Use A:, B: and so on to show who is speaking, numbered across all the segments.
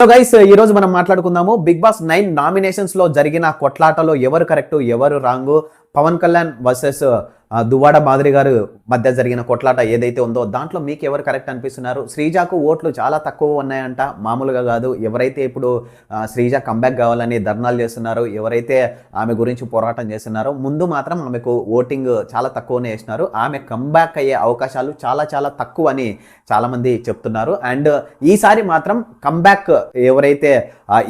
A: So guys ఈ రోజు మనం మాట్లాడుకుందాము బిగ్ బాస్ 9 నామినేషన్స్ లో జరిగిన కొట్లాటలో ఎవరు కరెక్ట్ ఎవరు రాంగ్ పవన్ కళ్యాణ్ వర్సెస్ దువ్వాడ మాదిరి గారు మధ్య జరిగిన కొట్లాట ఏదైతే ఉందో దాంట్లో మీకు ఎవరు కరెక్ట్ అనిపిస్తున్నారు. శ్రీజాకు ఓట్లు చాలా తక్కువ ఉన్నాయంట, మామూలుగా కాదు. ఎవరైతే ఇప్పుడు శ్రీజ కంబ్యాక్ కావాలని ధర్నాలు చేస్తున్నారో, ఎవరైతే ఆమె గురించి పోరాటం చేస్తున్నారో, ముందు మాత్రం ఆమెకు ఓటింగ్ చాలా తక్కువనే వేసినారు. ఆమె కంబ్యాక్ అయ్యే అవకాశాలు చాలా చాలా తక్కువ అని చాలామంది చెప్తున్నారు. అండ్ ఈసారి మాత్రం కంబ్యాక్ ఎవరైతే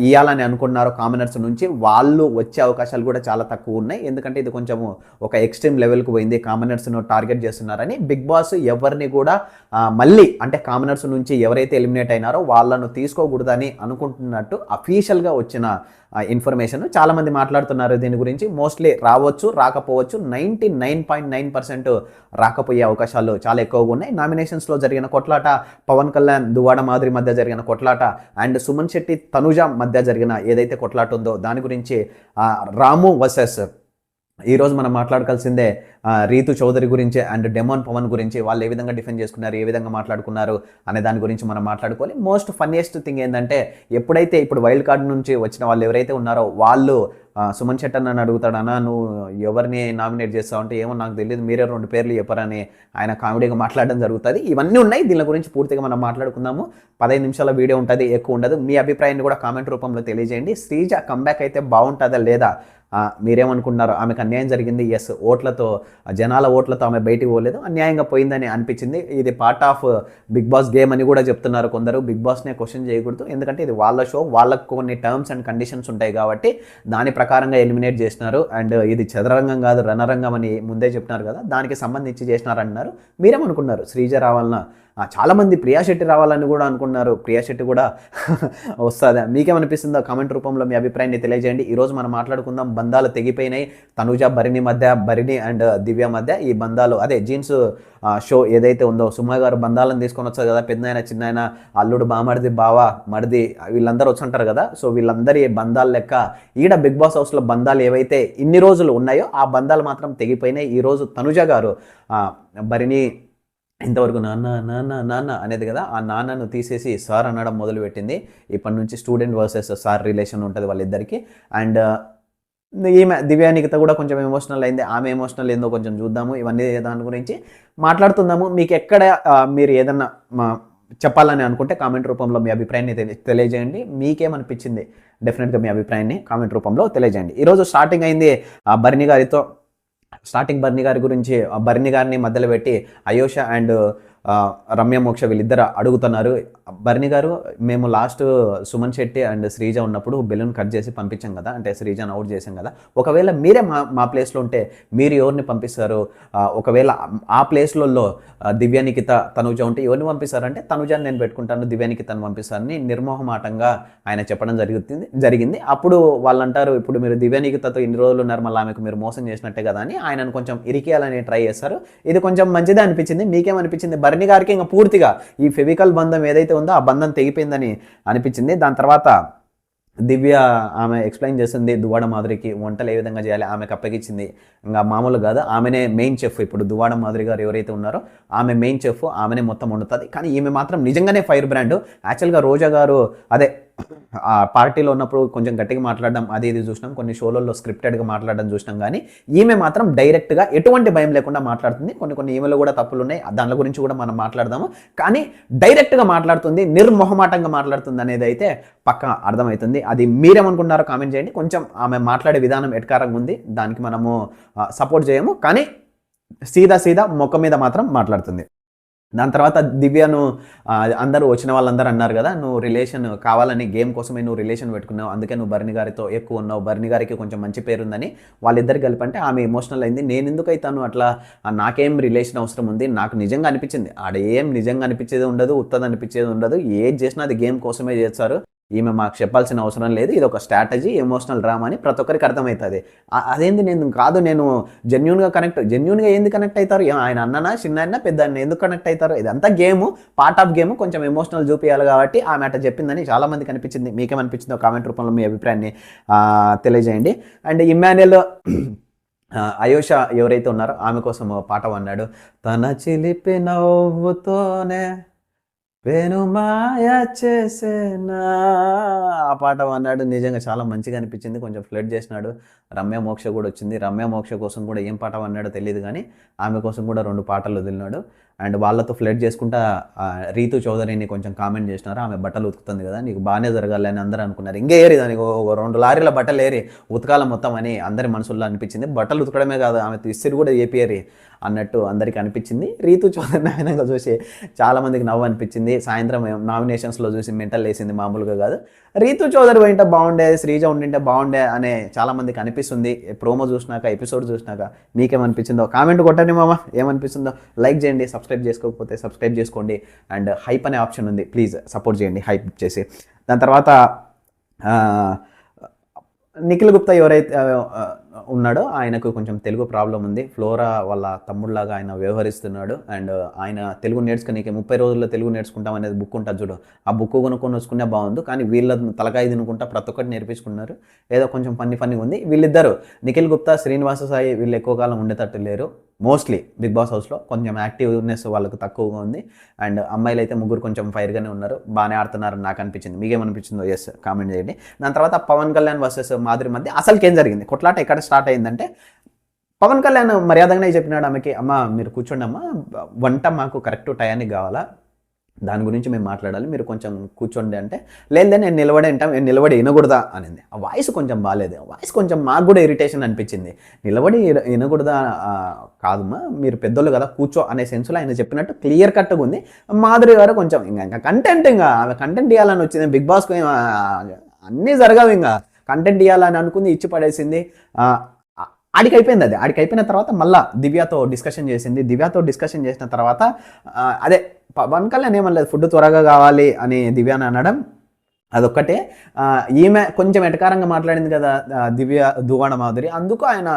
A: ఇవ్వాలని అనుకున్నారో కామనర్స్ నుంచి, వాళ్ళు వచ్చే అవకాశాలు కూడా చాలా తక్కువ ఉన్నాయి. ఎందుకంటే ఇది కొంచెం ఒక ఎక్స్ట్రీమ్ లెవెల్కి పోయింది. కామనర్స్ను టార్గెట్ చేస్తున్నారని బిగ్ బాస్ ఎవరిని కూడా మళ్ళీ అంటే కామనర్స్ నుంచి ఎవరైతే ఎలిమినేట్ అయినారో వాళ్ళను తీసుకోకూడదని అనుకుంటున్నట్టు అఫీషియల్గా వచ్చిన ఇన్ఫర్మేషన్. చాలామంది మాట్లాడుతున్నారు దీని గురించి. మోస్ట్లీ రావచ్చు, రాకపోవచ్చు. 99.9% రాకపోయే అవకాశాలు చాలా ఎక్కువగా ఉన్నాయి. నామినేషన్స్లో జరిగిన కొట్లాట, పవన్ కళ్యాణ్ దువ్వాడ మాదిరి మధ్య జరిగిన కొట్లాట, అండ్ సుమన్ శెట్టి తనుజ మధ్య జరిగిన ఏదైతే కొట్లాట ఉందో దాని గురించి రాము వర్సెస్ ఈరోజు మనం మాట్లాడుకోవాల్సిందే రీతు చౌదరి గురించి అండ్ డెమోన్ పవన్ గురించి. వాళ్ళు ఏ విధంగా డిఫెండ్ చేసుకున్నారు, ఏ విధంగా మాట్లాడుకున్నారు అనే దాని గురించి మనం మాట్లాడుకోవాలి. మోస్ట్ ఫన్నీయెస్ట్ థింగ్ ఏంటంటే, ఎప్పుడైతే ఇప్పుడు వైల్డ్ కార్డ్ నుంచి వచ్చిన వాళ్ళు ఎవరైతే ఉన్నారో వాళ్ళు సుమన్ శెట్టి నన్ను అడుగుతాడన్నా నువ్వు ఎవరిని నామినేట్ చేస్తావు అంటే, ఏమో నాకు తెలియదు, మీరే 2 పేర్లు చెప్పరని ఆయన కామెడీగా మాట్లాడడం జరుగుతుంది. ఇవన్నీ ఉన్నాయి. దీని గురించి పూర్తిగా మనం మాట్లాడుకుందాము. 15 నిమిషాల వీడియో ఉంటుంది, ఎక్కువ ఉండదు. మీ అభిప్రాయాన్ని కూడా కామెంట్ రూపంలో తెలియజేయండి. శ్రీజ కంబ్యాక్ అయితే బాగుంటుందా లేదా, మీరేమనుకుంటున్నారు? ఆమెకు అన్యాయం జరిగింది. ఎస్, ఓట్లతో, జనాల ఓట్లతో ఆమె బయటికి పోలేదు, అన్యాయంగా పోయిందని అనిపించింది. ఇది part of Bigg Boss game అని కూడా చెప్తున్నారు కొందరు. బిగ్ బాస్నే క్వశ్చన్ చేయకూడదు, ఎందుకంటే ఇది వాళ్ళ షో, వాళ్ళకు కొన్ని టర్మ్స్ అండ్ కండిషన్స్ ఉంటాయి కాబట్టి దాని ప్రకారంగా ఎలిమినేట్ చేసినారు. అండ్ ఇది చదరంగం కాదు రణరంగం అని ముందే చెప్తున్నారు కదా, దానికి సంబంధించి చేసినారు అంటున్నారు. మీరేమనుకున్నారు? శ్రీజ రావాలన్నా, చాలామంది ప్రియా శెట్టి రావాలని కూడా అనుకున్నారు. ప్రియా శెట్టి కూడా వస్తుందా? మీకేమనిపిస్తుందో కామెంట్ రూపంలో మీ అభిప్రాయాన్ని తెలియజేయండి. ఈరోజు మనం మాట్లాడుకుందాం బంధాలు తెగిపోయినాయి తనుజ భరిణి మధ్య, భరిణి అండ్ దివ్య మధ్య. ఈ బంధాలు అదే జీన్స్ షో ఏదైతే ఉందో, సుమ గారు బంధాలను తీసుకొని వచ్చారు కదా, పెద్దనాయన చిన్నాయన అల్లుడు బామర్ది బావ మరిది వీళ్ళందరూ వచ్చుంటారు కదా. సో వీళ్ళందరి బంధాల లెక్క ఈడ బిగ్ బాస్ హౌస్లో బంధాలు ఏవైతే ఇన్ని రోజులు ఉన్నాయో ఆ బంధాలు మాత్రం తెగిపోయినాయి. ఈరోజు తనుజ గారు భరిణి ఇంతవరకు నాన్న నాన్న నాన్న అనేది కదా, ఆ నాన్నను తీసేసి సార్ అనడం మొదలుపెట్టింది. ఇప్పటి నుంచి స్టూడెంట్ వర్సెస్ సార్ రిలేషన్ ఉంటుంది వాళ్ళిద్దరికి. అండ్ ఈమె దివ్యానికిత కూడా కొంచెం ఎమోషనల్ అయింది. ఆమె ఎమోషనల్ ఏందో కొంచెం చూద్దాము. ఇవన్నీ దాని గురించి మాట్లాడుతుందాము. మీకు ఎక్కడ మీరు ఏదన్నా చెప్పాలని అనుకుంటే కామెంట్ రూపంలో మీ అభిప్రాయాన్ని తెలియజేయండి. మీకేమనిపించింది డెఫినెట్గా మీ అభిప్రాయాన్ని కామెంట్ రూపంలో తెలియజేయండి. ఈరోజు స్టార్టింగ్ అయింది భరణి గారితో. భరణి గారి గురించి, భరణి గారిని మధ్యలో పెట్టి అయోష అండ్ రమ్య మోక్ష వీళ్ళిద్దరు అడుగుతున్నారు. భరణి గారు, మేము లాస్ట్ సుమన్ శెట్టి అండ్ శ్రీజ ఉన్నప్పుడు బెలూన్ కట్ చేసి పంపించాం కదా, అంటే శ్రీజను అవుట్ చేసాం కదా, ఒకవేళ మీరే మా ప్లేస్లో ఉంటే మీరు ఎవరిని పంపిస్తారు? ఒకవేళ ఆ ప్లేస్లలో దివ్యానికిత తనుజ ఉంటే ఎవరిని పంపిస్తారంటే, తనుజాన్ని నేను పెట్టుకుంటాను, దివ్యానికితను పంపిస్తారని నిర్మోహమాటంగా ఆయన చెప్పడం జరిగింది. అప్పుడు వాళ్ళు అంటారు, ఇప్పుడు మీరు దివ్యానికితతో ఇన్ని రోజులు ఉన్నారు, మళ్ళీ ఆమెకు మీరు మోసం చేసినట్టే కదా అని ఆయనను కొంచెం ఇరికేయాలని ట్రై చేస్తారు. ఇది కొంచెం మంచిదే అనిపించింది. మీకేమనిపించింది? భరణి గారికి ఇంకా పూర్తిగా ఈ ఫెవికల్ బంధం ఏదైతే ఉందో ఆ బంధం తెగిపోయిందని అనిపించింది. దాని తర్వాత దివ్య ఆమె ఎక్స్ప్లెయిన్ చేస్తుంది దువ్వాడ మాదిరికి వంటలు ఏ విధంగా చేయాలి, ఆమెకు అప్పగించింది. ఇంకా మామూలు కాదు, ఆమెనే మెయిన్ చెఫ్. ఇప్పుడు దువ్వాడ మాదిరి గారు ఎవరైతే ఉన్నారో ఆమె మెయిన్ చెఫ్, ఆమెనే మొత్తం వండుతుంది. కానీ ఈమె మాత్రం నిజంగానే ఫైర్ బ్రాండ్. యాక్చువల్గా రోజా గారు అదే ఆ పార్టీలో ఉన్నప్పుడు కొంచెం గట్టిగా మాట్లాడడం అది ఇది చూసినాం, కొన్ని షోలలో స్క్రిప్టెడ్గా మాట్లాడడం చూసినాం. కానీ ఈమె మాత్రం డైరెక్ట్గా ఎటువంటి భయం లేకుండా మాట్లాడుతుంది. కొన్ని ఈమెలో కూడా తప్పులు ఉన్నాయి, దాని గురించి కూడా మనం మాట్లాడదాము. కానీ డైరెక్ట్గా మాట్లాడుతుంది, నిర్మోహమాటంగా మాట్లాడుతుంది అనేది అయితే పక్కా అర్థమవుతుంది. అది మీరేమనుకుంటున్నారో కామెంట్ చేయండి. కొంచెం ఆమె మాట్లాడే విధానం ఎట్కారంగా ఉంది, దానికి మనము సపోర్ట్ చేయము. కానీ సీదా మొక్క మీద మాత్రం మాట్లాడుతుంది. దాని తర్వాత దివ్యను అందరూ వచ్చిన వాళ్ళందరూ అన్నారు కదా, నువ్వు రిలేషన్ కావాలని గేమ్ కోసమే నువ్వు రిలేషన్ పెట్టుకున్నావు, అందుకే నువ్వు భరణి గారితో ఎక్కువ ఉన్నావు, భరణి గారికి కొంచెం మంచి పేరుందని వాళ్ళిద్దరు కలిపంటే ఆమె ఎమోషనల్ అయింది. నేను ఎందుకు అవుతాను అట్లా, నాకేం రిలేషన్ అవసరం ఉంది, నాకు నిజంగా అనిపించింది. ఆడేం నిజంగా అనిపించేది ఉండదు, ఉత్తది అనిపించేది ఉండదు, ఏది చేసినా అది గేమ్ కోసమే చేస్తారు. ఈమె మాకు చెప్పాల్సిన అవసరం లేదు, ఇది ఒక స్ట్రాటజీ, ఎమోషనల్ డ్రామా అని ప్రతి ఒక్కరికి అర్థమవుతుంది. అదేంది నేను జెన్యున్గా ఏంది కనెక్ట్ అవుతారు? ఆయన అన్ననా, చిన్న పెద్ద ఎందుకు కనెక్ట్ అవుతారు? ఇదంతా గేమ్, పార్ట్ ఆఫ్ గేమ్, కొంచెం ఎమోషనల్ చూపించాలి కాబట్టి ఆమె అట్లా చెప్పిందని చాలామందికి అనిపించింది. మీకేమనిపించిందో కామెంట్ రూపంలో మీ అభిప్రాయాన్ని తెలియజేయండి. అండ్ ఇమ్మాన్యుయల్ అయోష ఎవరైతే ఉన్నారో ఆమె కోసం పాట అన్నాడు. తన చిలిపి నవ్వుతోనే వేణు మాయ చేసేనా ఆ పాట అన్నాడు. నిజంగా చాలా మంచిగా అనిపించింది. కొంచెం ఫ్లర్ట్ చేసినాడు. రమ్య మోక్ష కూడా వచ్చింది. రమ్య మోక్ష కోసం కూడా ఏం పాట అన్నాడో తెలియదు కానీ ఆమె కోసం కూడా 2 పాటలు వదిలినాడు. అండ్ వాళ్ళతో ఫ్లర్ట్ చేసుకుంటా రీతు చౌదరిని కొంచెం కామెంట్ చేసినారు. ఆమె బట్టలు ఉతుకుతుంది కదా, నీకు బాగానే జరగాలి అని అందరూ అనుకున్నారు. ఇంకే ఏరి దానికి 2 లారీల బట్టలు ఏరి ఉతకాల మొత్తం అని అందరి మనసుల్లో అనిపించింది. బట్టలు ఉతకడమే కాదు, ఆమె ఇస్త్రీ కూడా ఏపీయరి అన్నట్టు అందరికీ అనిపించింది. రీతు చౌదరిని ఆయనగా చూసి చాలామందికి నవ్వు అనిపించింది. సాయంత్రం నామినేషన్స్లో చూసి మెంటల్ వేసింది, మామూలుగా కాదు. రీతు చౌదరి పోయింటే బాగుండే, శ్రీజ ఉండింటే బాగుండే అనే చాలామందికి అనిపిస్తుంది. ప్రోమో చూసినాక, ఎపిసోడ్ చూసినాక మీకేమనిపించిందో కామెంట్ కొట్టండి మామ. ఏమనిపిస్తుందో లైక్ చేయండి. సబ్స్క్రైబ్ చేసుకోకపోతే సబ్స్క్రైబ్ చేసుకోండి. అండ్ హైప్ అనే ఆప్షన్ ఉంది, ప్లీజ్ సపోర్ట్ చేయండి హైప్ చేసి. దాని తర్వాత నిఖిల్ గుప్తా ఎవరైతే ఉన్నాడో ఆయనకు కొంచెం తెలుగు ప్రాబ్లం ఉంది. ఫ్లోరా వాళ్ళ తమ్ముళ్ళలాగా ఆయన వ్యవహరిస్తున్నాడు. అండ్ ఆయన తెలుగు నేర్చుకునేకి 30 రోజుల్లో తెలుగు నేర్చుకుంటాం అనేది బుక్ ఉంటుంది చూడు, ఆ బుక్ కొనుక్కొని వచ్చుకునే బాగుంది. కానీ వీళ్ళ తలకాయ తినుకుంటా ప్రతి ఒక్కటి నేర్పించుకున్నారు. ఏదో కొంచెం ఫన్నీ ఉంది. వీళ్ళిద్దరు నిఖిల్ గుప్తా, శ్రీనివాస సాయి వీళ్ళు ఎక్కువ కాలం ఉండేటట్టు లేరు. మోస్ట్లీ బిగ్ బాస్ హౌస్లో కొంచెం యాక్టివ్నెస్ వాళ్ళకు తక్కువగా ఉంది. అండ్ అమ్మాయిలు అయితే ముగ్గురు కొంచెం ఫైర్గానే ఉన్నారు, బాగానే ఆడుతున్నారని నాకు అనిపించింది. మీకేమనిపించిందో ఎస్ కామెంట్ చేయండి. దాని తర్వాత పవన్ కళ్యాణ్ వర్సెస్ మాధురి మధ్య అసలుకేం జరిగింది, కొట్లాట ఎక్కడ స్టార్ట్ అయిందంటే పవన్ కళ్యాణ్ మర్యాదగానే చెప్పినాడు ఆమెకి, అమ్మ మీరు కూర్చోండి అమ్మ, వంట మాకు కరెక్ట్ టయానికి కావాలా, దాని గురించి మేము మాట్లాడాలి, మీరు కొంచెం కూర్చోండి అంటే, లేదా నేను నిలబడి వింటాం, నేను నిలబడి వినకూడదా అనింది. ఆ వాయిస్ కొంచెం బాగాలేదు, వాయిస్ కొంచెం మాకు కూడా ఇరిటేషన్ అనిపించింది. నిలబడి వినకూడదా కాదమ్మా, మీరు పెద్దోళ్ళు కదా కూర్చో అనే సెన్స్లో ఆయన చెప్పినట్టు క్లియర్ కట్గా ఉంది. మాధురి గారు కొంచెం ఇంకా కంటెంట్, ఇంకా ఆమె కంటెంట్ ఇవ్వాలని వచ్చింది. బిగ్ బాస్కి అన్నీ జరగవు, ఇంకా కంటెంట్ ఇవ్వాలని అనుకుంది, ఇచ్చి పడేసింది. ఆడికి అయిపోయింది. అది ఆడికి అయిపోయిన తర్వాత మళ్ళీ దివ్యతో డిస్కషన్ చేసింది. దివ్యతో డిస్కషన్ చేసిన తర్వాత అదే పవన్ కళ్యాణ్ ఏమనలేదు, ఫుడ్ త్వరగా కావాలి అని దివ్యాని అనడం అదొక్కటే. ఈమె కొంచెం ఎటకారంగా మాట్లాడింది కదా దివ్య దువ్వాడ మాధురి, అందుకు ఆయన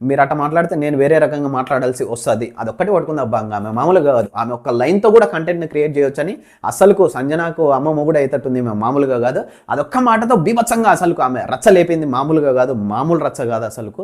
A: మీరు అట్లా మాట్లాడితే నేను వేరే రకంగా మాట్లాడాల్సి వస్తుంది, అదొక్కటి పట్టుకుంది. అబ్బా ఆమె మామూలుగా కాదు, ఆమె ఒక్క లైన్తో కూడా కంటెంట్ని క్రియేట్ చేయొచ్చని అసలుకు సంజనాకు అమ్మ మొగుడు అయ్యేటట్టుంది మామూలుగా కాదు. అదొక్క మాటతో బీభత్సంగా అసలుకు ఆమె రచ్చ లేపింది, మామూలుగా కాదు, మామూలు రచ్చ కాదు అసలుకు.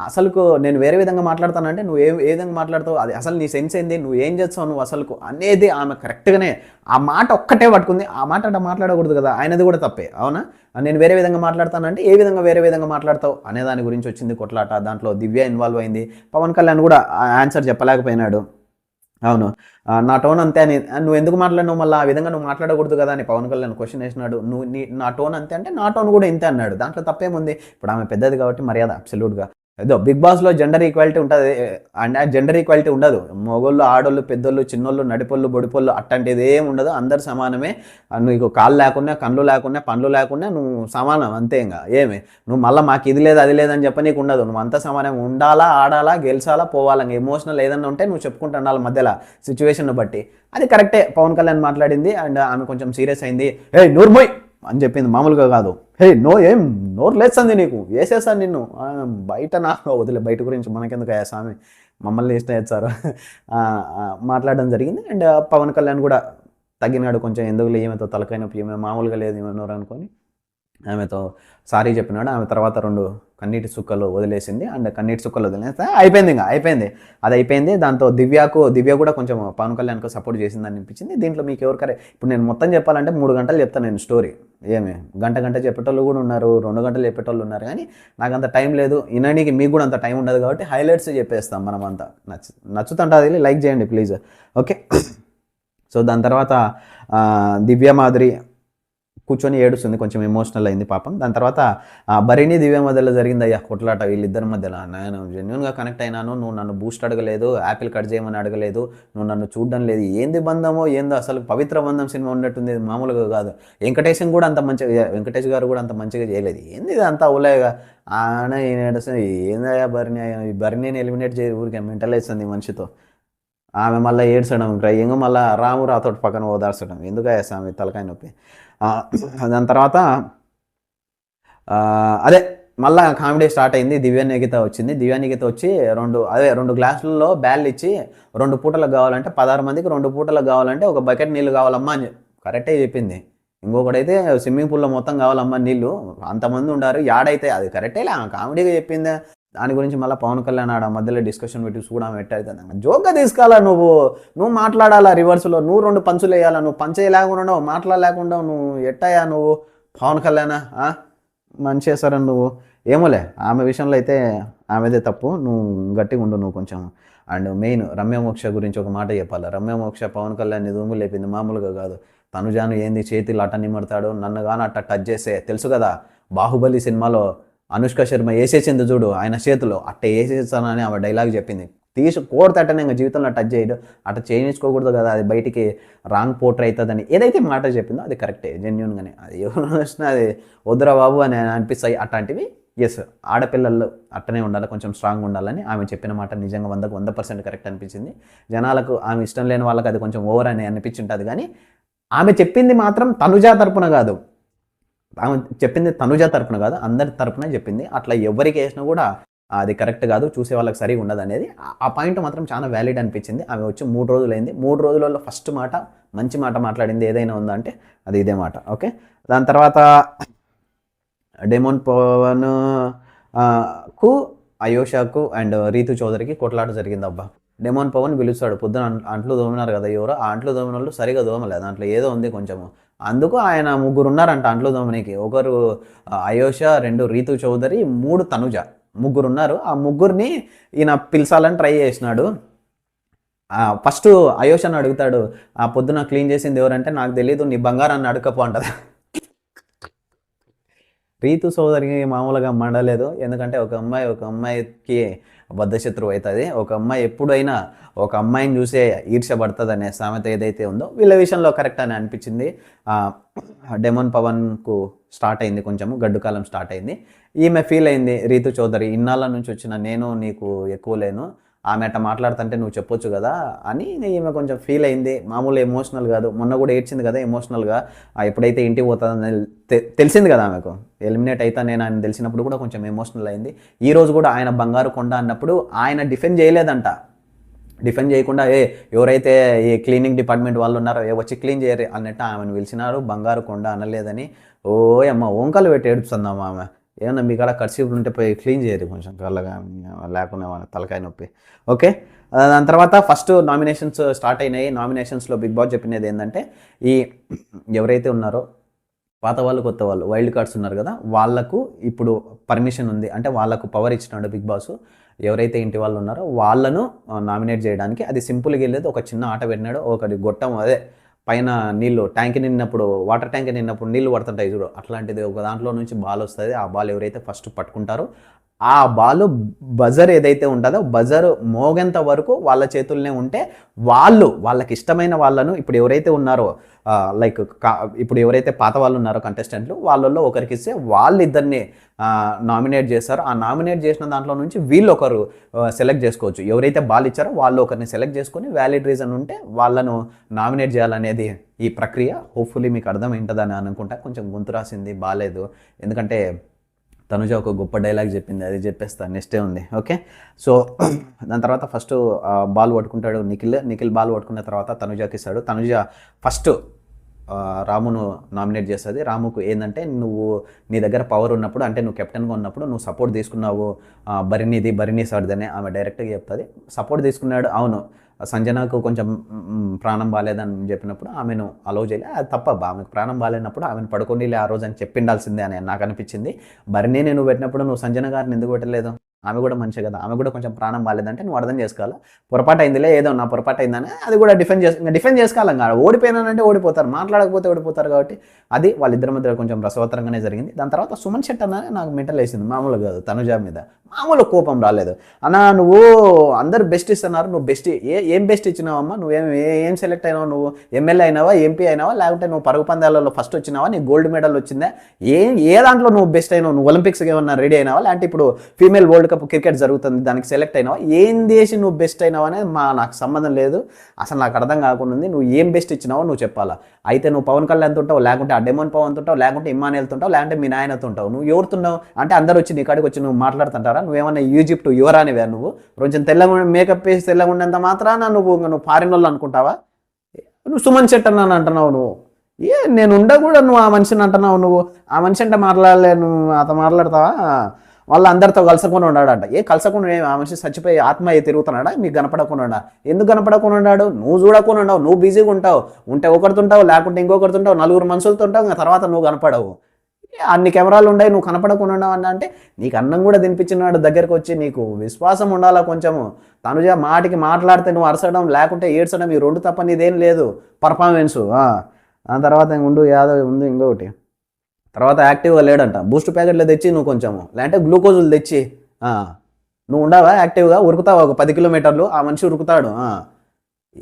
A: అసలుకు నేను వేరే విధంగా మాట్లాడతానంటే నువ్వు ఏ విధంగా మాట్లాడతావు, అది అసలు నీ సెన్స్ ఏంది, నువ్వు ఏం చేస్తావు నువ్వు అసలుకు అనేది ఆమె కరెక్ట్గానే ఆ మాట ఒక్కటే పట్టుకుంది. ఆ మాట అట్లా మాట్లాడకూడదు కదా, ఆయనది కూడా తప్పే. అవునా, నేను వేరే విధంగా మాట్లాడతానంటే ఏ విధంగా వేరే విధంగా మాట్లాడతావు అనే దాని గురించి వచ్చింది కొట్లాట. దాంట్లో దివ్య ఇన్వాల్వ్ అయింది. పవన్ కళ్యాణ్ కూడా ఆన్సర్ చెప్పలేకపోయినాడు. అవును, నా టోన్ అంతే అని, నువ్వు ఎందుకు మాట్లాడినావు మళ్ళీ ఆ విధంగా నువ్వు మాట్లాడకూడదు కదా అని పవన్ కళ్యాణ్ క్వశ్చన్ వేసినాడు. నా టోన్ అంతే అంటే నా టోన్ కూడా ఇంతే అన్నాడు. దాంట్లో తప్పేముంది, ఇప్పుడు ఆమె పెద్దది కాబట్టి మర్యాద అబ్సల్యూట్గా. ఏదో బిగ్ బాస్లో జెండర్ ఈక్వాలిటీ ఉంటుంది అండ్ జెండర్ ఈక్వాలిటీ ఉండదు. మొగోళ్ళు, ఆడోళ్ళు, పెద్దోళ్ళు, చిన్నోళ్ళు, నడిపోళ్ళు, బొడిపోళ్ళు అట్టంటిది ఏం ఉండదు. అందరు సమానమే. నువ్వు కాళ్ళు లేకున్నా, కళ్ళు లేకున్నా, పండ్లు లేకున్నా నువ్వు సమానం అంతే. ఇంకా ఏమి నువ్వు మళ్ళీ మాకు ఇది లేదు అది లేదని చెప్ప నీకు ఉండదు. నువ్వు అంతా సమానం, ఉండాలా, ఆడాలా, గెలిచాలా, పోవాలా. ఇంకా ఎమోషనల్ ఏదన్నా ఉంటే నువ్వు చెప్పుకుంటూ ఉండాలి మధ్యలో సిచ్యువేషన్ బట్టి. అది కరెక్టే పవన్ కళ్యాణ్ మాట్లాడింది. అండ్ ఆమె కొంచెం సీరియస్ అయింది. ఏ నోర్మోయ్ అని చెప్పింది, మామూలుగా కాదు. హే ఏం నోరు లేస్తుంది నీకు, వేసేసాను నిన్ను బయట. నాకు వదిలే, బయట గురించి మనకెందుకు అయ్యా స్వామి, మమ్మల్ని ఇష్టం చేస్తారు మాట్లాడడం జరిగింది. అండ్ పవన్ కళ్యాణ్ కూడా తగ్గినాడు కొంచెం, ఎందుకు ఏమైతో తలకాయ నొప్పి, ఏమైనా మామూలుగా లేదు ఏమన్నారు అనుకొని ఆమెతో సారీ చెప్పినాడు. ఆమె తర్వాత 2 కన్నీటి సుక్కలు వదిలేసింది. అండ్ కన్నీటి సుక్కలు వదిలేస్తే అయిపోయింది, ఇంకా అయిపోయింది, అది అయిపోయింది. దాంతో దివ్య కూడా కొంచెం పవన్ కళ్యాణ్కు సపోర్ట్ చేసిందని అనిపించింది. దీంట్లో మీకు ఎవరికరే ఇప్పుడు నేను మొత్తం చెప్పాలంటే 3 గంటలు చెప్తాను నేను స్టోరీ. ఏమి గంట చెప్పేటోళ్ళు కూడా ఉన్నారు, 2 గంటలు చెప్పేటోళ్ళు ఉన్నారు. కానీ నాకు అంత టైం లేదు, వినడానికి మీకు కూడా అంత టైం ఉండదు కాబట్టి హైలైట్స్ చెప్పేస్తాం మనం అంతా. నచ్చుతుంటుంది, లైక్ చేయండి ప్లీజ్. ఓకే, సో దాని తర్వాత దివ్య మాధురి కూర్చొని ఏడుస్తుంది, కొంచెం ఎమోషనల్ అయింది పాపం. దాని తర్వాత భరిణి దివ్య మధ్యలో జరిగింది అయ్యా కొట్లాట వీళ్ళిద్దరి మధ్యలో. నేను జెన్యున్గా కనెక్ట్ అయినాను, నువ్వు నన్ను బూస్ట్ అడగలేదు, యాపిల్ కట్ చేయమని అడగలేదు, నువ్వు నన్ను చూడడం లేదు, ఏంది బంధమో ఏందో అసలు పవిత్ర బంధం సినిమా ఉన్నట్టుంది, మామూలుగా కాదు. వెంకటేష్ గారు కూడా అంత మంచిగా చేయలేదు. ఏంది ఇది అంతా ఉలేగా ఆయన ఏందయ్యా భరిణిని ఎలిమినేట్ చేసి ఊరికే మెంటల్ వేస్తుంది మనిషితో. ఆమె మళ్ళీ ఏడ్చడం, ఇంక మళ్ళీ రాము రాతోటి పక్కన ఓదార్చడం, ఎందుకయ్యా స్వామి తలకాయ నొప్పి. దాని తర్వాత అదే మళ్ళీ కామెడీ స్టార్ట్ అయింది. దివ్యానిగిత వచ్చింది. దివ్యానిగిత వచ్చి 2 గ్లాసులలో బ్యాళ్ళు ఇచ్చి 2 పూటలకు కావాలంటే 16 మందికి 2 పూటలకు కావాలంటే ఒక బకెట్ నీళ్ళు కావాలమ్మా అని కరెక్టే చెప్పింది. ఇంకొకడైతే స్విమ్మింగ్ పూల్లో మొత్తం కావాలమ్మా నీళ్ళు, అంతమంది ఉండారు, యాడైతే అది కరెక్టేలే, కామెడీగా చెప్పిందే. దాని గురించి మళ్ళీ పవన్ కళ్యాణ్ ఆడ మధ్యలో డిస్కషన్ పెట్టి కూడా పెట్టాడు. జోక్గా తీసుకోవాలా నువ్వు మాట్లాడాలా రివర్స్లో, నువ్వు 2 పంచులు వేయాలా, నువ్వు పంచేయలేకుండా మాట్లాడలేకుండా నువ్వు ఎట్టయా నువ్వు పవన్ కళ్యాణ్ మంచి చేస్తారని నువ్వు ఏమోలే. ఆమె విషయంలో అయితే ఆమెదే తప్పు, నువ్వు గట్టిగా ఉండు నువ్వు కొంచెం. అండ్ మెయిన్ రమ్య మోక్ష గురించి ఒక మాట చెప్పాలి. రమ్య మోక్ష పవన్ కళ్యాణ్ దుమ్ము లేపింది, మామూలుగా కాదు. తనుజాను ఏంది చేతులు అట్ట నిమ్మడతాడు, నన్ను కానీ అట్ట టచ్ చేసే తెలుసు కదా, బాహుబలి సినిమాలో అనుష్క శర్మ వేసేసింది చూడు ఆయన చేతిలో, అట్ట వేసేస్తానని ఆమె డైలాగ్ చెప్పింది. కోడతట్టనే ఇంకా జీవితంలో టచ్ చేయడు, అట్ట చేయించుకోకూడదు కదా, అది బయటికి రాంగ్ పోర్ట్రే అవుతుందని ఏదైతే మాట చెప్పిందో అది కరెక్టే, జెన్యున్గానే. అది ఎవరు వచ్చినా అది వద్దురా బాబు అని అనిపిస్తాయి అట్లాంటివి. ఎస్, ఆడపిల్లలు అట్టనే ఉండాలి, కొంచెం స్ట్రాంగ్ ఉండాలని ఆమె చెప్పిన మాట నిజంగా 100% కరెక్ట్ అనిపించింది. జనాలకు ఆమె ఇష్టం లేని వాళ్ళకి అది కొంచెం ఓవర్ అని అనిపించుంటుంది, కానీ ఆమె చెప్పింది మాత్రం తనుజా తరపున కాదు, ఆమె చెప్పింది తనుజా తరపున కాదు, అందరి తరపున చెప్పింది. అట్లా ఎవరికి వేసినా కూడా అది కరెక్ట్ కాదు, చూసే వాళ్ళకి సరిగా ఉండదు అనేది. ఆ పాయింట్ మాత్రం చాలా వ్యాలిడ్ అనిపించింది. ఆమె వచ్చి 3 రోజులైంది, 3 రోజులలో ఫస్ట్ మాట మంచి మాట మాట్లాడింది ఏదైనా ఉందా అంటే అది ఇదే మాట. ఓకే, దాని తర్వాత డెమోన్ పవన్ కు అయోషాకు అండ్ రీతు చౌదరికి కొట్లాట జరిగింది. అబ్బా, డెమోన్ పవన్ పిలుస్తాడు, పొద్దున అంట్లు దోమినారు కదా ఎవరో, ఆ అంట్లు దోమిన వాళ్ళు సరిగా దోమలేదు, దాంట్లో ఏదో ఉంది కొంచెము. అందుకు ఆయన 3 ఉన్నారంట అంట్లు దోమనికి. ఒకరు అయోష, 2 రీతు చౌదరి, 3 తనుజ, 3 ఉన్నారు. ఆ 3ని ఈయన పిలిచాలని ట్రై చేసినాడు. ఫస్ట్ అయోషని అడుగుతాడు, ఆ పొద్దున క్లీన్ చేసింది ఎవరంటే నాకు తెలీదు, నీ బంగారాన్ని అడుకపో అంటది. రీతు సోదరికి మామూలుగా మండలేదు, ఎందుకంటే ఒక అమ్మాయికి బద్ధశత్రువు అవుతుంది. ఒక అమ్మాయి ఎప్పుడైనా ఒక అమ్మాయిని చూసే ఈర్ష్యపడుతుంది అనే సామెత ఏదైతే ఉందో వీళ్ళ విషయంలో కరెక్ట్ అని అనిపించింది. డెమోన్ పవన్కు స్టార్ట్ అయింది, కొంచెము గడ్డు కాలం స్టార్ట్ అయింది. ఈమె ఫీల్ అయింది రీతు చౌదరి, ఇన్నాళ్ళ నుంచి వచ్చిన నేను నీకు ఎక్కువ లేను, ఆమె అట్ట మాట్లాడుతుంటే నువ్వు చెప్పొచ్చు కదా అని ఈమె కొంచెం ఫీల్ అయింది. మామూలు ఎమోషనల్ కాదు, మొన్న కూడా ఏడ్చింది కదా ఎమోషనల్గా. ఎప్పుడైతే ఇంటికి పోతుందని తెలిసింది కదా ఆమెకు, ఎలిమినేట్ అవుతా నేను ఆయన తెలిసినప్పుడు కూడా కొంచెం ఎమోషనల్ అయింది. ఈ రోజు కూడా ఆయన బంగారు కొండ అన్నప్పుడు ఆయన డిఫెండ్ చేయలేదంట, డిఫెండ్ చేయకుండా ఎవరైతే ఈ క్లీనింగ్ డిపార్ట్మెంట్ వాళ్ళు ఉన్నారో వచ్చి క్లీన్ చేయరు అన్నట్టు ఆమెను పిలిచినారు, బంగారు కొండ అనలేదని. ఓ అమ్మ ఓంకాలు పెట్టి ఏడుపుతుందమ్మా ఆమె. ఏమన్నా మీ కాడ కర్చీఫ్లు ఉంటే పోయి క్లీన్ చేయరు కొంచెం కళ్ళగా, లేకుండా తలకాయ నొప్పి. ఓకే, దాని తర్వాత ఫస్ట్ నామినేషన్స్ స్టార్ట్ అయినాయి. నామినేషన్స్లో బిగ్ బాస్ చెప్పినది ఏంటంటే, ఈ ఎవరైతే ఉన్నారో పాత వాళ్ళు కొత్త వాళ్ళు వైల్డ్ కార్డ్స్ ఉన్నారు కదా, వాళ్ళకు ఇప్పుడు పర్మిషన్ ఉంది, అంటే వాళ్ళకు పవర్ ఇచ్చినాడు బిగ్ బాస్. ఎవరైతే ఇంటి వాళ్ళు ఉన్నారో వాళ్ళను నామినేట్ చేయడానికి. అది సింపుల్గా వెళ్ళేది, ఒక చిన్న ఆట పెట్టినాడు, ఒకటి గొట్టం, అదే పైన నీళ్ళు ట్యాంక్ నిన్నప్పుడు, వాటర్ ట్యాంక్ నిన్నప్పుడు నీళ్ళు పడుతుంటాయి చూడు, అట్లాంటిది ఒక దాంట్లో నుంచి బాల్ వస్తుంది. ఆ బాల్ ఎవరైతే ఫస్ట్ పట్టుకుంటారో ఆ బాల్ బజర్ ఏదైతే ఉంటుందో బజర్ మోగేంత వరకు వాళ్ళ చేతుల్లోనే ఉంటే వాళ్ళకి ఇష్టమైన వాళ్ళను, ఇప్పుడు ఎవరైతే ఉన్నారో లైక్ ఇప్పుడు ఎవరైతే పాత వాళ్ళు ఉన్నారో కంటెస్టెంట్లు, వాళ్ళల్లో ఒకరికి ఇస్తే వాళ్ళిద్దరిని నామినేట్ చేస్తారు. ఆ నామినేట్ చేసిన దాంట్లో నుంచి వీళ్ళు ఒకరు సెలెక్ట్ చేసుకోవచ్చు. ఎవరైతే బాల్ ఇచ్చారో వాళ్ళు ఒకరిని సెలెక్ట్ చేసుకొని వ్యాలిడ్ రీజన్ ఉంటే వాళ్ళను నామినేట్ చేయాలనేది ఈ ప్రక్రియ. హోప్ఫుల్లీ మీకు అర్థమైంటుందని అనుకుంటా. కొంచెం గొంతు రాసింది బాగాలేదు, ఎందుకంటే తనుజ ఒక గొప్ప డైలాగ్ చెప్పింది, అది చెప్పేస్తాను, నెక్స్టే ఉంది. ఓకే, సో దాని తర్వాత ఫస్ట్ బాల్ పట్టుకుంటాడు నిఖిల్ బాల్ పట్టుకున్న తర్వాత తనుజకి ఇస్తాడు. తనుజ ఫస్ట్ రామును నామినేట్ చేస్తుంది. రాముకు ఏంటంటే, నువ్వు నీ దగ్గర పవర్ ఉన్నప్పుడు, అంటే నువ్వు కెప్టెన్గా ఉన్నప్పుడు నువ్వు సపోర్ట్ తీసుకున్నావు బరినీ సార్దని ఆమె డైరెక్ట్గా చెప్తుంది. సపోర్ట్ తీసుకున్నాడు, అవును. సంజనకు కొంచెం ప్రాణం బాగాలేదని చెప్పినప్పుడు ఆమెను అలౌ చేయలే, అది తప్పబ్బా. ఆమెకు ప్రాణం బాగాలేనప్పుడు ఆమెను పడుకోనిలే ఆ రోజు అని చెప్పిండాల్సిందే అని నాకు అనిపించింది. బరినీ నువ్వు పెట్టినప్పుడు నువ్వు సంజన గారిని ఎందుకు పెట్టలేదు? ఆమె కూడా మంచి కదా, ఆమె కూడా కొంచెం ప్రాణం బాగాలేదంటే నువ్వు అర్థం చేసుకోవాలి. పొరపాటు అయిందిలే, ఏదో నా పొరపాటు అయిందని అది కూడా డిఫెండ్ చేసుకోవాలి. ఓడిపోయినానంటే ఓడిపోతారు, మాట్లాడకపోతే ఓడిపోతారు. కాబట్టి అది వాళ్ళిద్దరి మధ్య కొంచెం రసవత్తరంగానే జరిగింది. దాని తర్వాత సుమన్ శెట్టి అన్న నాకు మెంటల్ వేసింది, మామూలు కాదు. తనుజ మీద మామూలు కోపం రాలేదు. అన్న నువ్వు అందరు బెస్ట్ ఇస్తున్నారు, నువ్వు బెస్ట్ ఏం బెస్ట్ ఇచ్చినావమ్మా? ఏం సెలెక్ట్ అయినావు? నువ్వు ఎమ్మెల్యే అయినావా, ఎంపీ అయినావా, లేకుంటే నువ్వు పరుగు పందాలలో ఫస్ట్ వచ్చినావా, నీ గోల్డ్ మెడల్ వచ్చిందా? ఏ దాంట్లో నువ్వు బెస్ట్ అయినావు? నువ్వు ఒలింపిక్స్కి ఏమన్నా రెడీ అయినావా, లేదంటే ఇప్పుడు ఫీమేల్ వరల్డ్ కప్ క్రికెట్ జరుగుతుంది దానికి సెలెక్ట్ అయినావా? ఏం చేసి నువ్వు బెస్ట్ అయినావు అనేది నాకు సంబంధం లేదు. అసలు నాకు అర్థం కాకుండా ఉంది. నువ్వు ఏం బెస్ట్ ఇచ్చినావో నువ్వు చెప్పాలా. అయితే నువ్వు పవన్ కళ్యాణ్ ఉంటావు, లేకుంటే ఆ డెమోన్ పవన్ ఉంటావు, లేకుంటే ఇమ్మానుయల్తో ఉంటావు, లేకుంటే మీ నాయనతో ఉంటావు. నువ్వు ఎవరుతున్నావు అంటే అందరూ వచ్చి నీ కాడికి వచ్చి నువ్వు మాట్లాడుతుంటారా? నువ్వేమన్నా ఈజిప్ట్ యువరానివే? నువ్వు కొంచెం తెల్లగా మేకప్ వేసి తెల్లగా ఉండేంత మాత్రాన నువ్వు ఫారిన్ వాళ్ళు అనుకుంటావా? నువ్వు సుమన్ శెట్టి అన్నాను అంటున్నావు. నువ్వు నేను ఉండ కూడా నువ్వు ఆ మనిషిని అంటున్నావు. నువ్వు ఆ మనిషి అంటే మాట్లాడలే, నువ్వు అత మాట్లాడతావా? వాళ్ళందరితో కలసకుండా ఉన్నాడంట. కలసకుండా ఆ మనిషి చచ్చిపోయి ఆత్మ తిరుగుతున్నాడా మీకు కనపడకుండా? ఎందుకు కనపడకుండా ఉన్నాడు? నువ్వు చూడకుండా ఉండవు, నువ్వు బిజీగా ఉంటావు, ఉంటే ఒకరితుంటావు లేకుంటే ఇంకొకరితో ఉంటావు, నలుగురు మనుషులతో ఉంటావు, ఇంకా తర్వాత నువ్వు కనపడవు. అన్ని కెమెరాలు ఉన్నాయి, నువ్వు కనపడకుండా ఉన్నావు అంటే నీకు అన్నం కూడా తినిపించినాడు దగ్గరకు వచ్చి. నీకు విశ్వాసం ఉండాలా కొంచెము. తనుజ మాటికి మాట్లాడితే నువ్వు అరసడం లేకుంటే ఏడ్చడం, ఈ రెండు తప్ప నీదేం లేదు పర్ఫార్మెన్సు. ఆ తర్వాత ఉండు యాదవ్ ఉంది ఇంకొకటి. తర్వాత యాక్టివ్గా లేడంట. బూస్ట్ ప్యాకెట్లు తెచ్చి నువ్వు కొంచెము, లేదంటే గ్లూకోజులు తెచ్చి నువ్వు ఉండవా యాక్టివ్గా? ఉరుకుతావు ఒక 10 కిలోమీటర్లు, ఆ మనిషి ఉరుకుతాడు.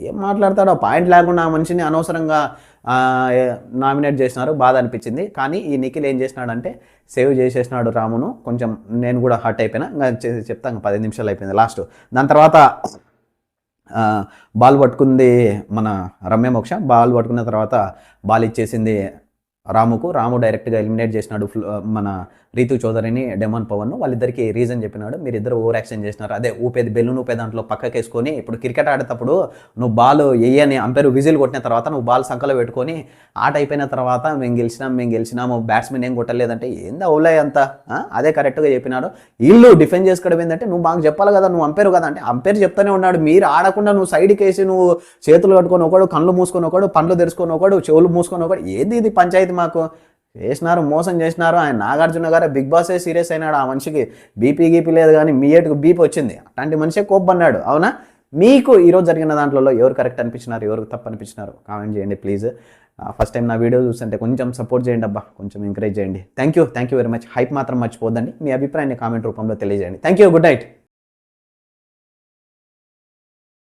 A: ఏం మాట్లాడతాడో పాయింట్ లేకుండా ఆ మనిషిని అనవసరంగా నామినేట్ చేసినారు. బాధ అనిపించింది. కానీ ఈ నిఖిల్ ఏం చేసినాడంటే సేవ్ చేసేసినాడు రామును. కొంచెం నేను కూడా హర్ట్ అయిపోయినా. ఇంకా చెప్తాను, 10 నిమిషాలు అయిపోయింది లాస్ట్. దాని తర్వాత బాల్ పట్టుకుంది మన రమ్య మోక్ష. బాల్ పట్టుకున్న తర్వాత బాల్ ఇచ్చేసింది రాముకు. రాము డైరెక్ట్గా ఎలిమినేట్ చేసినాడు మన రీతు చౌదరిని, డెమాన్ పవన్. వాళ్ళిద్దరికి రీజన్ చెప్పినాడు. మీరు ఇద్దరు ఓవర్ యాక్షన్ చేసినారు, అదే ఊపేది బెలూన్ ఊపే దాంట్లో పక్కకేసుకొని. ఇప్పుడు క్రికెట్ ఆడేటప్పుడు నువ్వు బాల్ వేయని అంపైర్ విజిల్ కొట్టిన తర్వాత నువ్వు బాల్ సంకలో పెట్టుకొని ఆట అయిపోయిన తర్వాత మేము గెలిచినాము బ్యాట్స్మెన్ ఏం కొట్టలేదంటే ఏంది అవులే అంతా? అదే కరెక్ట్గా చెప్పినాడు. వీళ్ళు డిఫెండ్ చేసుకోవడం ఏంటంటే నువ్వు మాకు చెప్పాలి కదా, నువ్వు అంపైర్ కదా అంటే అంపైర్ చెప్తానే ఉన్నాడు. మీరు ఆడకుండా నువ్వు సైడ్కి వేసి నువ్వు చేతులు కట్టుకొని ఒకడు, కళ్ళు మూసుకొని ఒకడు, పండ్లు తెరుచుకొని ఒకడు, చెవులు మూసుకొని ఒకడు. ఏంది ఇది పంచాయతీ? మాకు చేసినారు, మోసం చేసినారు. ఆయన నాగార్జున గారే బిగ్ బాసే సీరియస్ అయినాడు. ఆ మనిషికి బీపీ లేదు, కానీ మీ ఏటుకు బీపీ వచ్చింది. అట్లాంటి మనిషే కోప్పన్నాడు. అవునా? మీకు ఈరోజు జరిగిన దాంట్లో ఎవరు కరెక్ట్ అనిపించినారు, ఎవరు తప్పు అనిపించినారు కామెంట్ చేయండి ప్లీజ్. ఫస్ట్ టైం నా వీడియో చూస్తుంటే కొంచెం సపోర్ట్ చేయండి అబ్బా, కొంచెం ఎంకరేజ్ చేయండి. Thank you very much. Hype మాత్రం మర్చిపోద్దండి. మీ అభిప్రాయాన్ని కామెంట్ రూపంలో తెలియజేయండి. Thank you, good night.